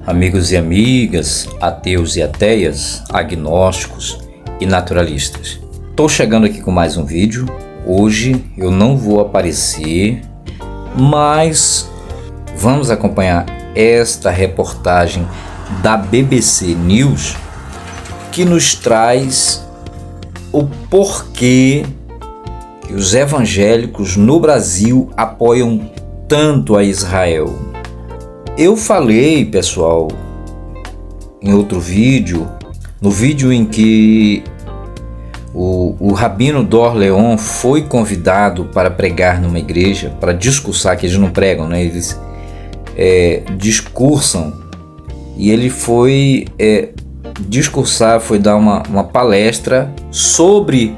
amigos e amigas, ateus e ateias, agnósticos e naturalistas. Estou chegando aqui com mais um vídeo. Hoje eu não vou aparecer, mas vamos acompanhar esta reportagem da BBC News que nos traz o porquê que os evangélicos no Brasil apoiam tanto a Israel. Eu falei, pessoal, em outro vídeo, no vídeo em que o Rabino Dor Leon foi convidado para pregar numa igreja, para discursar, que eles não pregam, né? Eles discursam, e ele foi discursar, foi dar uma palestra sobre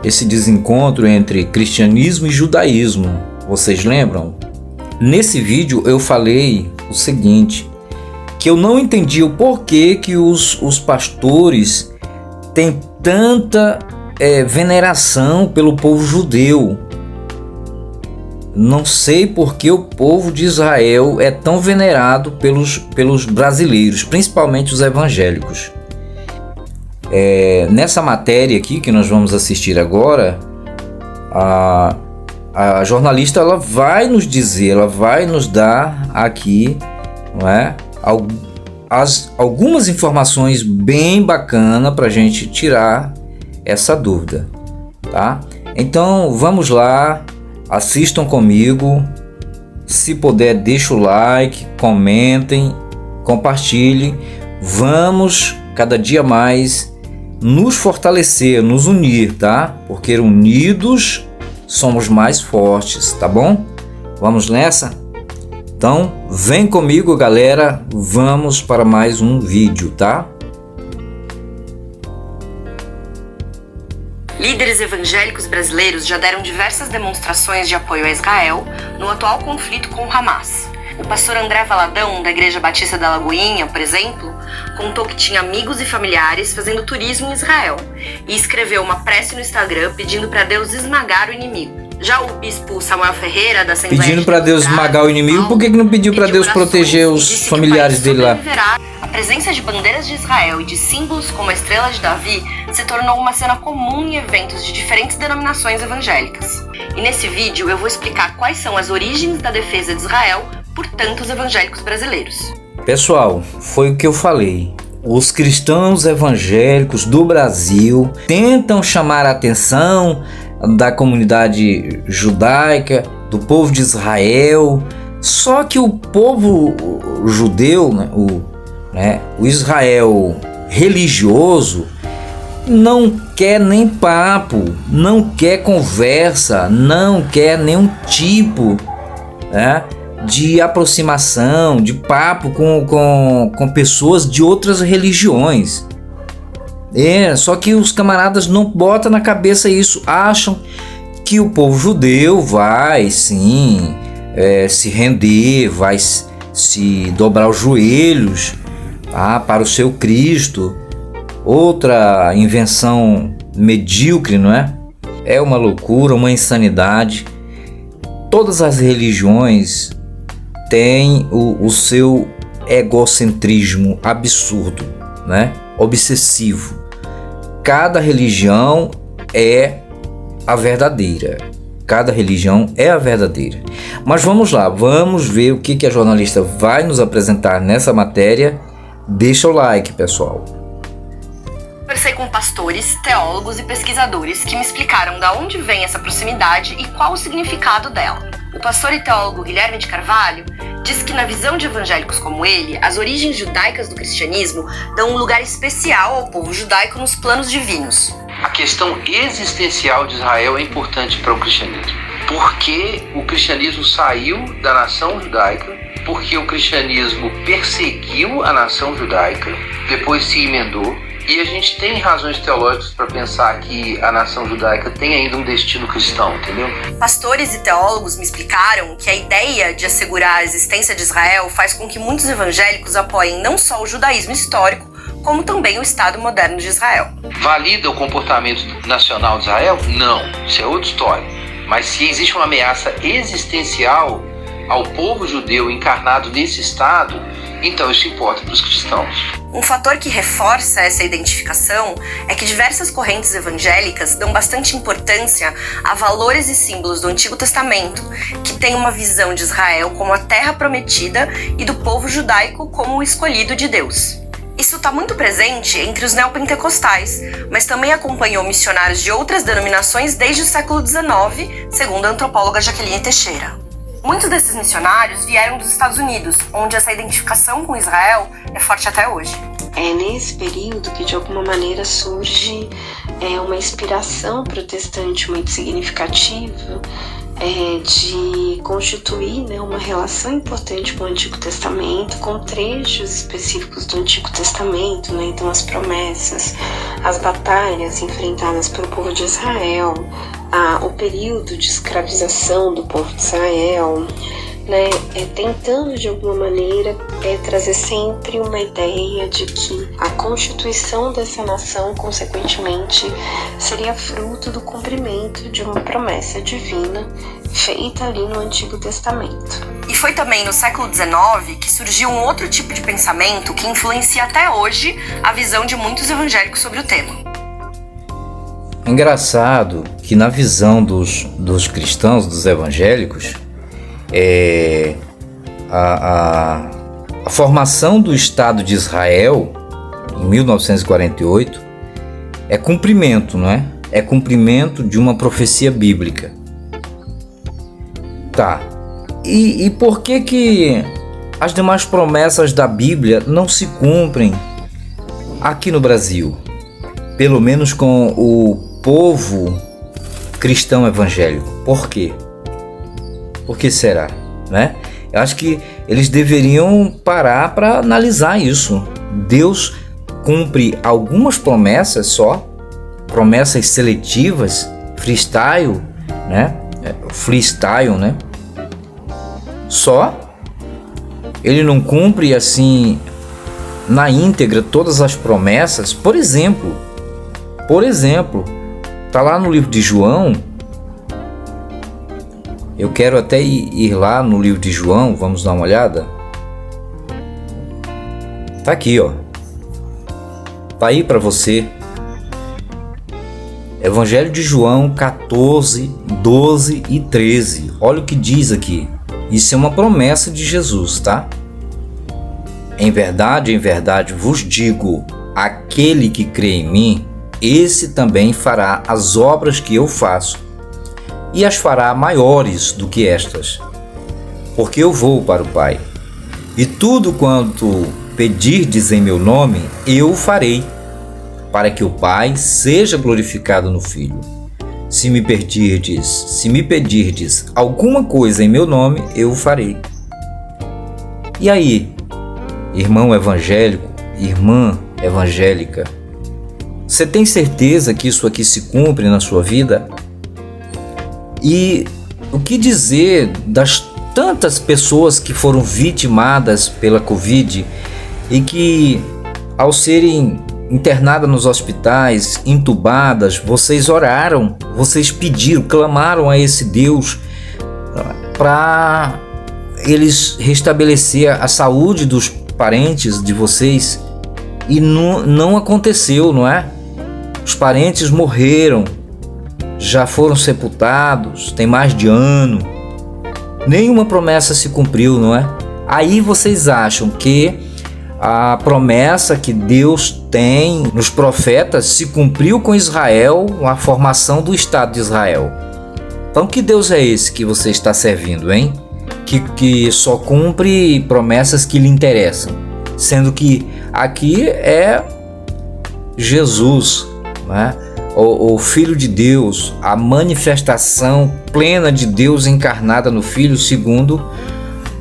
esse desencontro entre cristianismo e judaísmo. Vocês lembram? Nesse vídeo eu falei o seguinte, que eu não entendi o porquê que os pastores têm tanta veneração pelo povo judeu. Não sei por que o povo de Israel é tão venerado pelos brasileiros, principalmente os evangélicos. Nessa matéria aqui que nós vamos assistir agora, a jornalista ela vai nos dizer, ela vai nos dar aqui, não é, algumas informações bem bacanas para a gente tirar essa dúvida, tá? Então vamos lá, assistam comigo, se puder deixa o like, comentem, compartilhem, vamos cada dia mais nos fortalecer, nos unir, tá? Porque unidos somos mais fortes, tá bom? Vamos nessa? Então, vem comigo, galera, vamos para mais um vídeo, tá? Líderes evangélicos brasileiros já deram diversas demonstrações de apoio a Israel no atual conflito com o Hamas. O pastor André Valadão, da Igreja Batista da Lagoinha, por exemplo, contou que tinha amigos e familiares fazendo turismo em Israel e escreveu uma prece no Instagram pedindo para Deus esmagar o inimigo. Já o bispo Samuel Ferreira, da Assembleia... Pedindo para Deus esmagar o inimigo, por que não pediu para Deus proteger os familiares dele lá? A presença de bandeiras de Israel e de símbolos como a estrela de Davi se tornou uma cena comum em eventos de diferentes denominações evangélicas. E nesse vídeo eu vou explicar quais são as origens da defesa de Israel por tantos evangélicos brasileiros. Pessoal, foi o que eu falei. Os cristãos evangélicos do Brasil tentam chamar a atenção da comunidade judaica, do povo de Israel, só que o povo judeu, o Israel religioso, não quer nem papo, não quer conversa, não quer nenhum tipo de aproximação, de papo com pessoas de outras religiões. Só que os camaradas não botam na cabeça isso, acham que o povo judeu vai sim se render, vai se dobrar os joelhos para o seu Cristo. Outra invenção medíocre, não é? É uma loucura, uma insanidade. Todas as religiões têm o seu egocentrismo absurdo, né? Obsessivo. Cada religião é a verdadeira. Cada religião é a verdadeira. Mas vamos lá, vamos ver o que a jornalista vai nos apresentar nessa matéria. Deixa o like, pessoal. Conversei com pastores, teólogos e pesquisadores que me explicaram de onde vem essa proximidade e qual o significado dela. O pastor e teólogo Guilherme de Carvalho diz que, na visão de evangélicos como ele, as origens judaicas do cristianismo dão um lugar especial ao povo judaico nos planos divinos. A questão existencial de Israel é importante para o cristianismo. Porque o cristianismo saiu da nação judaica, porque o cristianismo perseguiu a nação judaica, depois se emendou. E a gente tem razões teológicas para pensar que a nação judaica tem ainda um destino cristão, entendeu? Pastores e teólogos me explicaram que a ideia de assegurar a existência de Israel faz com que muitos evangélicos apoiem não só o judaísmo histórico, como também o Estado moderno de Israel. Valida o comportamento nacional de Israel? Não, isso é outra história. Mas se existe uma ameaça existencial, ao povo judeu encarnado nesse estado, então isso importa para os cristãos. Um fator que reforça essa identificação é que diversas correntes evangélicas dão bastante importância a valores e símbolos do Antigo Testamento, que têm uma visão de Israel como a terra prometida e do povo judaico como o escolhido de Deus. Isso está muito presente entre os neopentecostais, mas também acompanhou missionários de outras denominações desde o século XIX, segundo a antropóloga Jaqueline Teixeira. Muitos desses missionários vieram dos Estados Unidos, onde essa identificação com Israel é forte até hoje. É nesse período que, de alguma maneira, surge uma inspiração protestante muito significativa de constituir, né, uma relação importante com o Antigo Testamento, com trechos específicos do Antigo Testamento, né, então as promessas, as batalhas enfrentadas pelo povo de Israel, o período de escravização do povo de Israel, né, tentando de alguma maneira trazer sempre uma ideia de que a constituição dessa nação, consequentemente, seria fruto do cumprimento de uma promessa divina feita ali no Antigo Testamento. E foi também no século XIX que surgiu um outro tipo de pensamento que influencia até hoje a visão de muitos evangélicos sobre o tema. É engraçado que na visão dos cristãos, dos evangélicos, a formação do Estado de Israel em 1948 é cumprimento, não é? É cumprimento de uma profecia bíblica. Tá. E por que as demais promessas da Bíblia não se cumprem aqui no Brasil? Pelo menos com o povo cristão evangélico. Por quê? Por que será, né? Eu acho que eles deveriam parar para analisar isso. Deus cumpre algumas promessas só, promessas seletivas, freestyle, né? Só. Ele não cumpre assim na íntegra todas as promessas. Por exemplo, tá lá no livro de João. Eu quero até ir lá no livro de João, vamos dar uma olhada. Tá aqui, ó. Tá aí para você. Evangelho de João 14, 12 e 13. Olha o que diz aqui. Isso é uma promessa de Jesus, tá? Em verdade vos digo, aquele que crê em mim, esse também fará as obras que eu faço, e as fará maiores do que estas, porque eu vou para o Pai. E tudo quanto pedirdes em meu nome, eu o farei, para que o Pai seja glorificado no Filho. Se me pedirdes alguma coisa em meu nome, eu o farei. E aí, irmão evangélico, irmã evangélica, você tem certeza que isso aqui se cumpre na sua vida? E o que dizer das tantas pessoas que foram vitimadas pela Covid e que, ao serem internadas nos hospitais, entubadas, vocês oraram, vocês pediram, clamaram a esse Deus para eles restabelecer a saúde dos parentes de vocês, e não aconteceu, não é? Os parentes morreram, já foram sepultados, tem mais de ano, nenhuma promessa se cumpriu, não é? Aí vocês acham que a promessa que Deus tem nos profetas se cumpriu com Israel, a formação do Estado de Israel. Então que Deus é esse que você está servindo, hein? Que só cumpre promessas que lhe interessam, sendo que aqui é Jesus, né? O Filho de Deus, a manifestação plena de Deus encarnada no Filho, segundo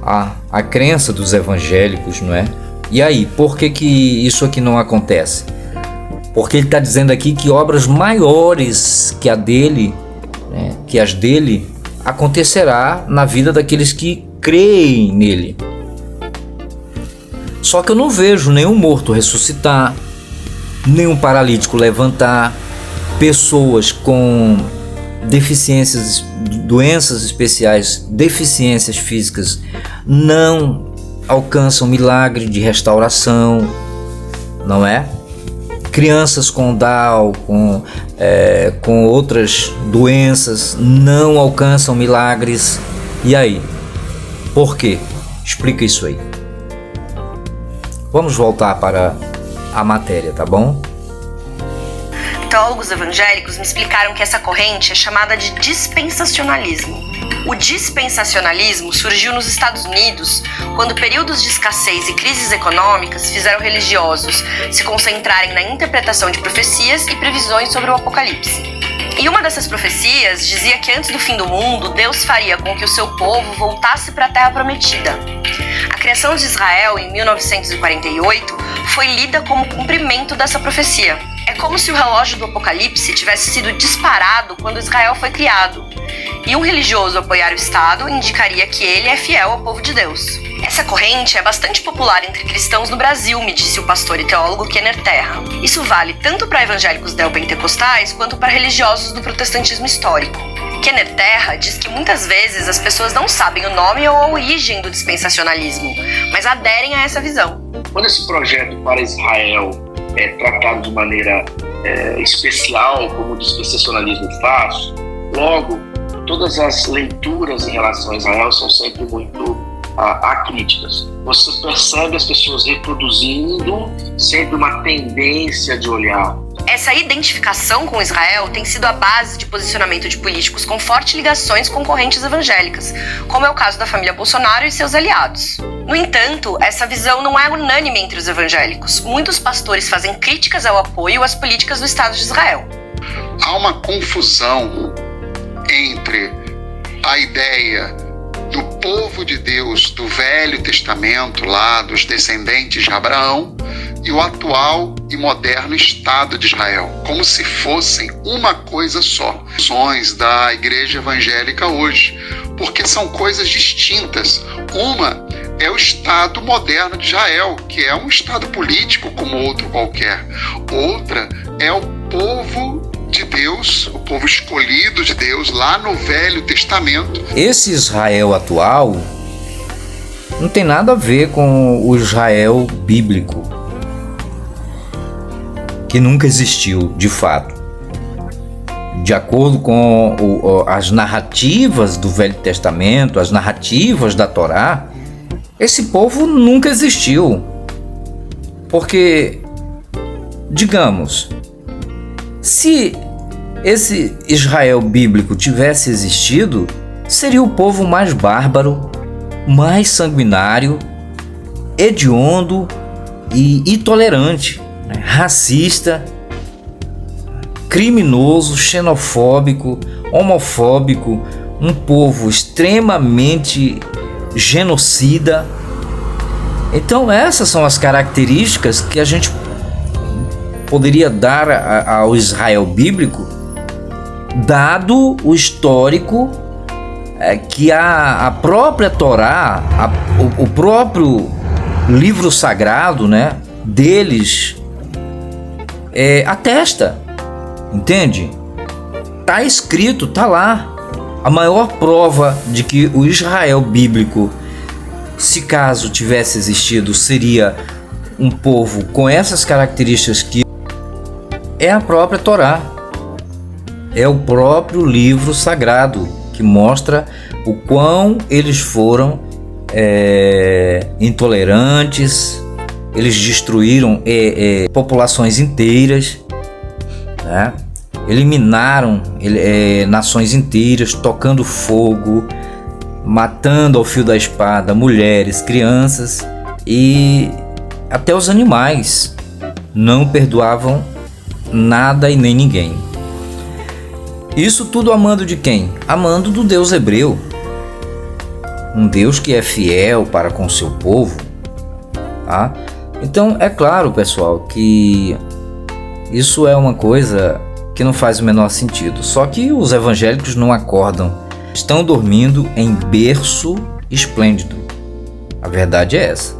a crença dos evangélicos, não é? E aí, por que isso aqui não acontece? Porque ele está dizendo aqui que obras maiores que a dele, né, que as dele, acontecerá na vida daqueles que creem nele. Só que eu não vejo nenhum morto ressuscitar, nenhum paralítico levantar, pessoas com deficiências doenças especiais, deficiências físicas, não alcançam milagre de restauração, não é? Crianças com Down, com outras doenças, não alcançam milagres. E aí? Por quê? Explica isso aí. Vamos voltar para a matéria, tá bom? Teólogos evangélicos me explicaram que essa corrente é chamada de dispensacionalismo. O dispensacionalismo surgiu nos Estados Unidos quando períodos de escassez e crises econômicas fizeram religiosos se concentrarem na interpretação de profecias e previsões sobre o Apocalipse. E uma dessas profecias dizia que antes do fim do mundo, Deus faria com que o seu povo voltasse para a Terra Prometida. A criação de Israel em 1948 foi lida como cumprimento dessa profecia. É como se o relógio do Apocalipse tivesse sido disparado quando Israel foi criado. E um religioso apoiar o Estado indicaria que ele é fiel ao povo de Deus. Essa corrente é bastante popular entre cristãos no Brasil, me disse o pastor e teólogo Kenner Terra. Isso vale tanto para evangélicos neopentecostais quanto para religiosos do protestantismo histórico. Kenner Terra diz que muitas vezes as pessoas não sabem o nome ou a origem do dispensacionalismo, mas aderem a essa visão. Quando esse projeto para Israel é tratado de maneira especial, como o dispensacionalismo faz, logo, todas as leituras em relação a Israel são sempre muito acríticas. Você percebe as pessoas reproduzindo sempre uma tendência de olhar. Essa identificação com Israel tem sido a base de posicionamento de políticos com fortes ligações com correntes evangélicas, como é o caso da família Bolsonaro e seus aliados. No entanto, essa visão não é unânime entre os evangélicos. Muitos pastores fazem críticas ao apoio às políticas do Estado de Israel. Há uma confusão entre a ideia do povo de Deus do Velho Testamento, lá dos descendentes de Abraão, e o atual e moderno Estado de Israel, como se fossem uma coisa só. Ações da igreja evangélica hoje, porque são coisas distintas. Uma é o Estado moderno de Israel, que é um Estado político como outro qualquer. Outra é o povo de Deus, o povo escolhido de Deus, lá no Velho Testamento. Esse Israel atual não tem nada a ver com o Israel bíblico, que nunca existiu, de fato. De acordo com as narrativas do Velho Testamento, as narrativas da Torá, esse povo nunca existiu. Porque, digamos, se esse Israel bíblico tivesse existido, seria o povo mais bárbaro, mais sanguinário, hediondo e intolerante, racista, criminoso, xenofóbico, homofóbico, um povo extremamente genocida. Então essas são as características que a gente poderia dar ao Israel bíblico, dado o histórico que a própria Torá, o próprio livro sagrado, né, deles atesta, entende? Tá escrito, tá lá. A maior prova de que o Israel bíblico, se caso tivesse existido, seria um povo com essas características que é a própria Torá. É o próprio livro sagrado que mostra o quão eles foram intolerantes. Eles destruíram populações inteiras, né? Eliminaram nações inteiras, tocando fogo, matando ao fio da espada mulheres, crianças e até os animais. Não perdoavam nada e nem ninguém. Isso tudo amando de quem? Amando do Deus hebreu. Um Deus que é fiel para com seu povo. Tá? Então é claro, pessoal, que isso é uma coisa que não faz o menor sentido. Só que os evangélicos não acordam. Estão dormindo em berço esplêndido. A verdade é essa.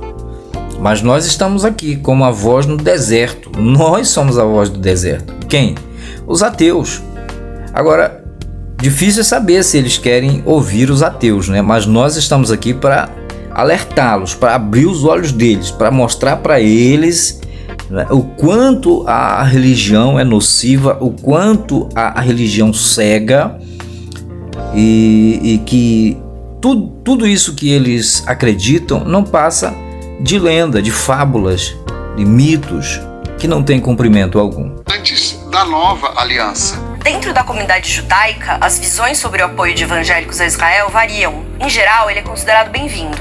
Mas nós estamos aqui como a voz no deserto. Nós somos a voz do deserto. Quem? Os ateus. Agora, Difícil é saber se eles querem ouvir os ateus, né? Mas nós estamos aqui para alertá-los, para abrir os olhos deles, para mostrar para eles, né, o quanto a religião é nociva, o quanto a religião cega, e que tudo isso que eles acreditam não passa de lenda, de fábulas, de mitos que não tem cumprimento algum. Antes da nova aliança. Dentro da comunidade judaica, as visões sobre o apoio de evangélicos a Israel variam. Em geral, ele é considerado bem-vindo.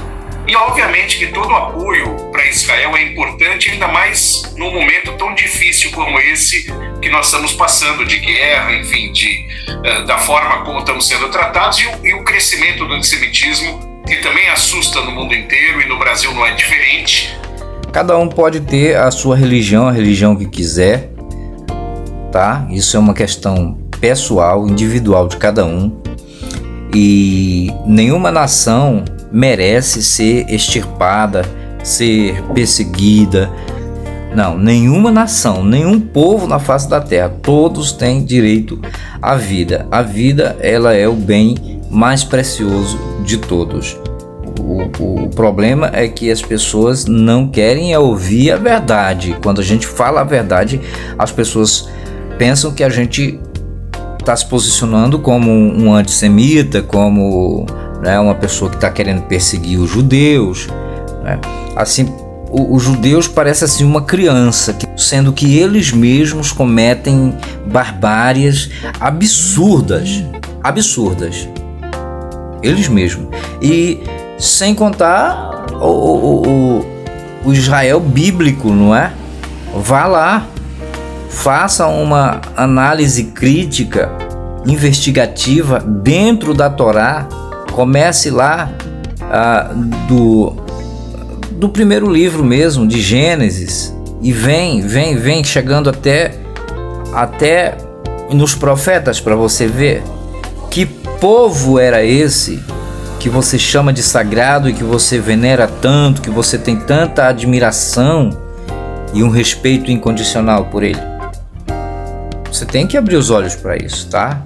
E obviamente que todo apoio para Israel é importante, ainda mais num momento tão difícil como esse que nós estamos passando, de guerra, enfim, da forma como estamos sendo tratados, e o crescimento do antissemitismo, que também assusta no mundo inteiro, e no Brasil não é diferente. Cada um pode ter a sua religião, a religião que quiser, tá? Isso é uma questão pessoal, individual de cada um, e nenhuma nação merece ser extirpada, ser perseguida. Não, nenhuma nação, nenhum povo na face da terra, todos têm direito à vida. A vida, ela é o bem mais precioso de todos. O problema é que as pessoas não querem ouvir a verdade. Quando a gente fala a verdade, as pessoas pensam que a gente está se posicionando como um antissemita, como, né, uma pessoa que está querendo perseguir os judeus, né? Assim, os judeus parecem assim uma criança, sendo que eles mesmos cometem barbáries absurdas, eles mesmos. E sem contar o Israel bíblico, não é? Vá lá, faça uma análise crítica, investigativa dentro da Torá. Comece lá do primeiro livro mesmo, de Gênesis, e vem chegando até nos profetas, para você ver que povo era esse que você chama de sagrado e que você venera tanto, que você tem tanta admiração e um respeito incondicional por ele. Você tem que abrir os olhos para isso, tá?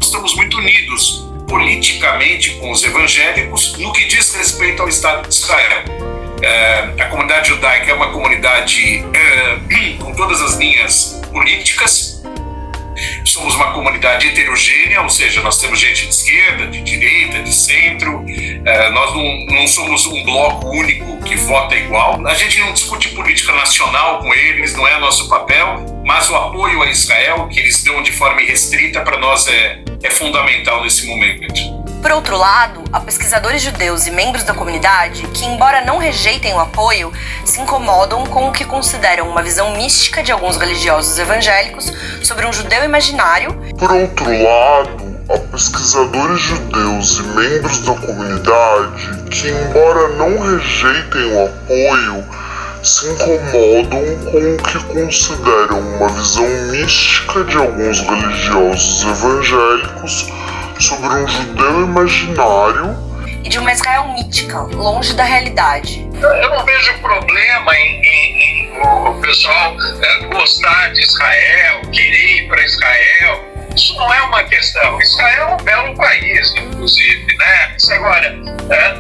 Estamos muito unidos politicamente com os evangélicos no que diz respeito ao Estado de Israel. A comunidade judaica é uma comunidade com todas as linhas políticas. Somos uma comunidade heterogênea, ou seja, nós temos gente de esquerda, de direita, de centro. Nós não somos um bloco único que vota igual. A gente não discute política nacional com eles, não é nosso papel, mas o apoio a Israel, que eles dão de forma irrestrita, para nós é fundamental nesse momento. Por outro lado, há pesquisadores judeus e membros da comunidade que, embora não rejeitem o apoio, se incomodam com o que consideram uma visão mística de alguns religiosos evangélicos sobre um judeu imaginário. Por outro lado, há pesquisadores judeus e membros da comunidade que, embora não rejeitem o apoio, se incomodam com o que consideram uma visão mística de alguns religiosos evangélicos sobre um judeu imaginário e de uma Israel mítica, longe da realidade. Eu não vejo problema em o pessoal gostar de Israel, querer ir para Israel. Isso não é uma questão. Israel é um belo país, inclusive, né? Agora,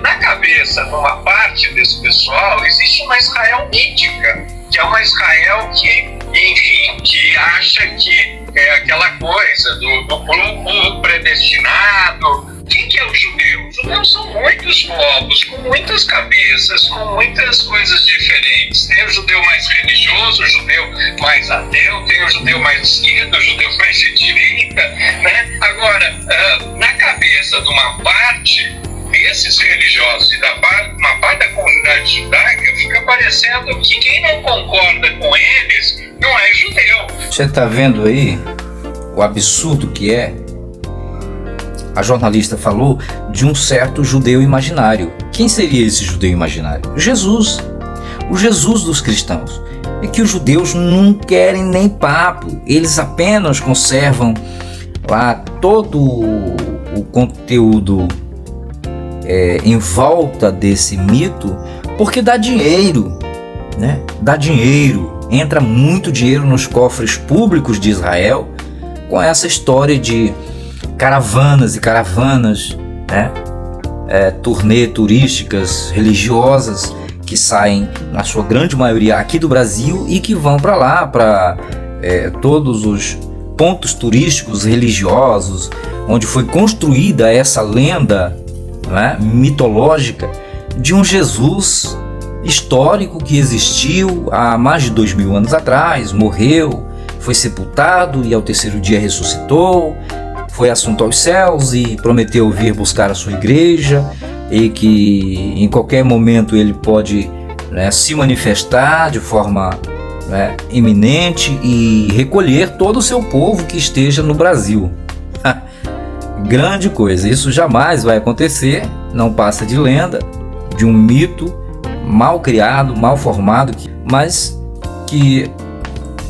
na cabeça de uma parte desse pessoal, existe uma Israel mítica, que é uma Israel que, enfim, que acha que é aquela coisa do povo predestinado. Quem que é o judeu? Os judeus são muitos povos, com muitas cabeças, com muitas coisas diferentes. Tem o judeu mais religioso, o judeu mais ateu, tem o judeu mais de esquerda, o judeu mais de direita, né? Agora, na cabeça de uma parte desses religiosos e uma parte da comunidade judaica, fica parecendo que quem não concorda com eles não é judeu. Você está vendo aí o absurdo que é? A jornalista falou de um certo judeu imaginário. Quem seria esse judeu imaginário? Jesus. O Jesus dos cristãos. É que os judeus não querem nem papo. Eles apenas conservam lá todo o conteúdo em volta desse mito, porque dá dinheiro, né? Dá dinheiro. Entra muito dinheiro nos cofres públicos de Israel com essa história de caravanas e caravanas, né? Turnê turísticas religiosas que saem, na sua grande maioria, aqui do Brasil e que vão para lá, para todos os pontos turísticos religiosos, onde foi construída essa lenda, né, mitológica de um Jesus histórico que existiu há mais de 2000 anos atrás, morreu, foi sepultado e ao terceiro dia ressuscitou, foi assunto aos céus e prometeu vir buscar a sua igreja, e que em qualquer momento ele pode, né, se manifestar de forma, né, iminente e recolher todo o seu povo que esteja no Brasil. Grande coisa, isso jamais vai acontecer, não passa de lenda, de um mito mal criado, mal formado, mas que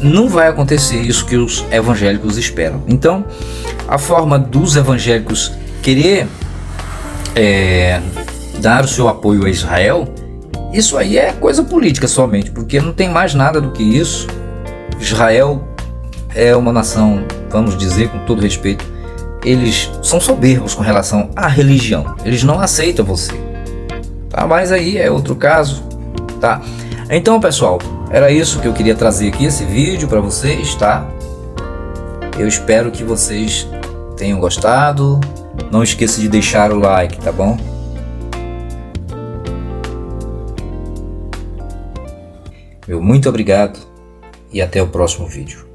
não vai acontecer isso que os evangélicos esperam. Então, a forma dos evangélicos querer dar o seu apoio a Israel, isso aí é coisa política somente, porque não tem mais nada do que isso. Israel é uma nação, vamos dizer com todo respeito, eles são soberbos com relação à religião, eles não aceitam você, tá? Mas aí é outro caso, tá? Então, pessoal, era isso que eu queria trazer aqui, esse vídeo para vocês, tá? Eu espero que vocês tenham gostado. Não esqueça de deixar o like, tá bom? Meu muito obrigado e até o próximo vídeo.